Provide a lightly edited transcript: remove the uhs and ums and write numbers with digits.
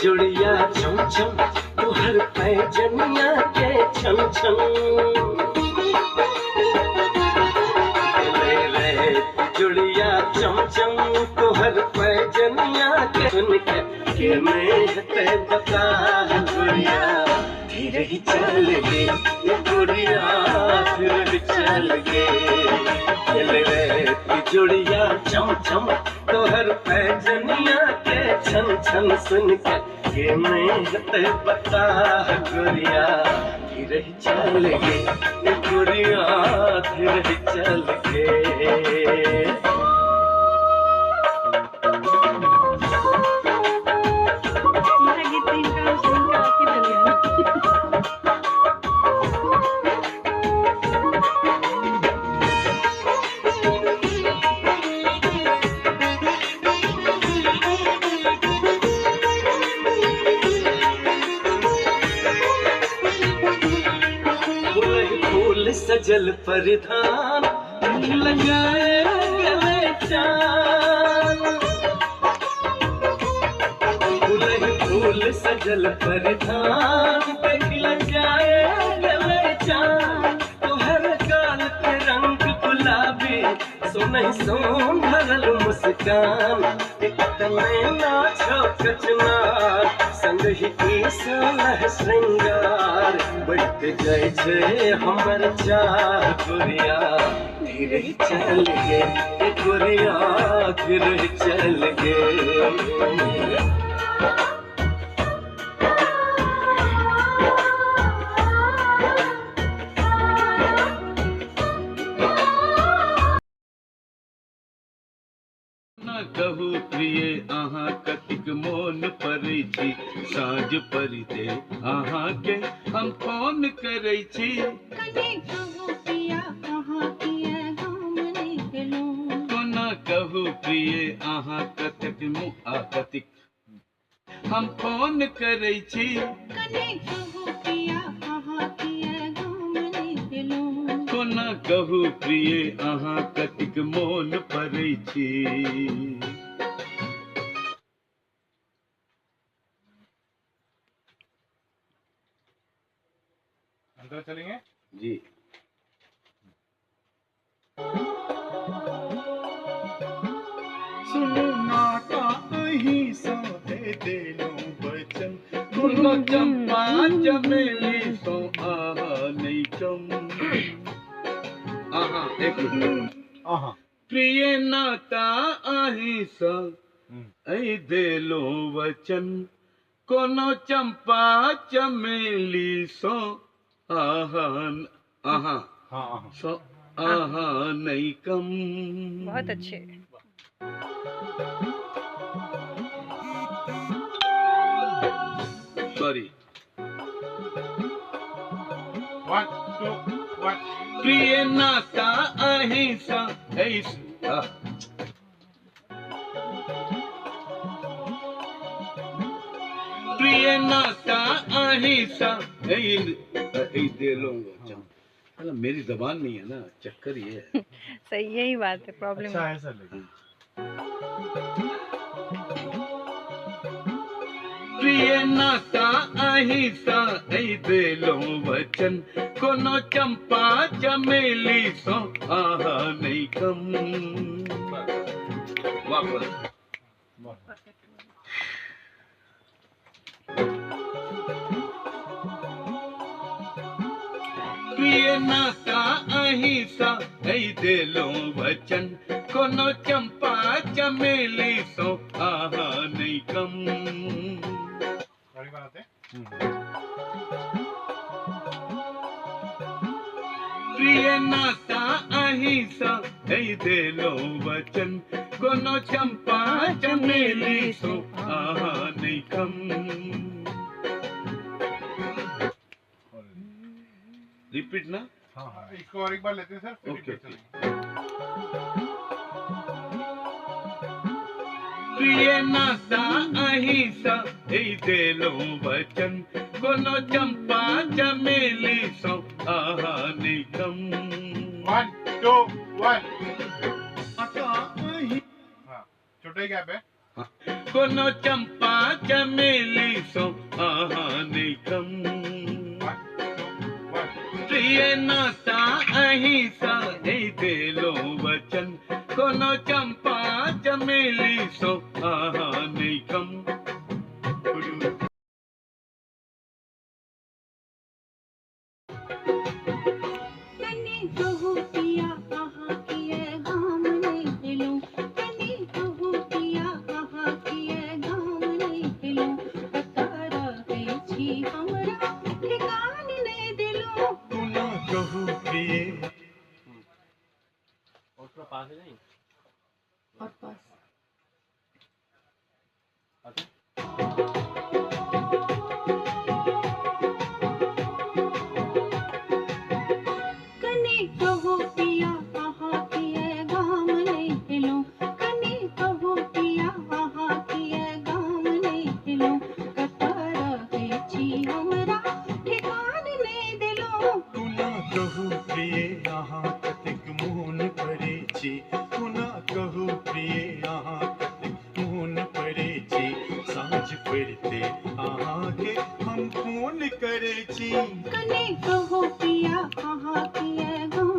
जुड़िया चम चम तुहर पैजनिया के छन छन ले ले जुड़िया चम चम तुहर पैजनिया के सुन के मैं ते बता गुड़िया धीरे ही चल गे ये गुड़िया धीरे ही चल गे ले ले जुड़िया चम चम तोहर पैजनिया के छन छन सुन के ये मैं ते बता गुड़िया धीरे ही चल गे ये गुड़िया धीरे ही चल गे सजल परिधान लगाए गले चान फूल सजल परिधान लगाए गले चान तुहर गाल के रंग गुलाबी सोनहि सोन भरल मुस्कान इतने नाचो कचनार संग ही सोलह श्रृंगार बढ़त जाय छे हमर चाह गुड़िया धीरे चल गे गुड़िया धीरे चल गे कहू प्रिय अहाँ कतिक मोन पड़ै छी साँझ परिते अहाँ के हम फोन करै छी कोना कहू प्रिय अहाँ कतिक हम फोन करै छी कोना कहू प्रिय अहाँ कतिक मोन पड़ै छी अंदर चलेंगे जी सुनो नाता अही सो देलो वचन सुनो चंपा चमेली सो आहा नहीं कम आहा एक आहा प्रिय नाता अही सो ऐ देलो वचन कोनो चंपा चमेली सो आहा आहा हाँ सो आहा नहीं कम बहुत अच्छे सॉरी 1 2 1 प्रिय नाता अहिंसा ऐसा प्रिय नाता अहिंसा दे लूंगा अरे मेरी जबान नहीं है ना चक्कर ये है सही यही बात है प्रॉब्लम अच्छा है सर लेकिन प्रिय नाता अहिंसा दे लो वचन कोनो चंपा चमेली सो आहा नहीं कम वापस प्रिय नाता अहिंसा दे लो वचन कोनो चंपा चमेली सो आहा नहीं कम प्रिय नाता अहिंसा दे लो वचन कोनो चंपा चमेली सो आहा नहीं कम रिपीट ना हाँ हाँ इसको और एक बार लेते हैं सर फिर ओके repeat चलेंगे। प्रिय नाता अहिंसा दे लो वचन कोनो चंपा चमेली सो आहा नहीं कम 1 2 1 आता अहि हाँ छोटा ही गैप है कोनो चंपा चमेली सो आहा नहीं कम 1, 2, 1. प्रिय नाता अहिंसा नहीं दे लो वचन कोनो चंपा चमेली सो आहा नहीं कम कनी कहू पिया आहा किए गाम नहीं दिलो कनी कहू पिया आहा किए गाम नहीं दिलो पता रहे छी हमरा ठिकान नहीं दिलो तू ना कहू प्रिय और थोड़ा पास है नहीं और पास कनी कहू पिया आहा किए गाम नहीं दिलो कनी कहू पिया आहा किए गाम नहीं दिलो पता रहे छी हमरा ठिकान नहीं दिलो तू ना कहू प्रिय यहाँ कतिक मोहन परे छी तू ना कहू प्रिय यहाँ कतिक मोहन परे छी साँझ पड़ते आहाँ के हम फोन करे छी कने कहो पिया आहा किए गाम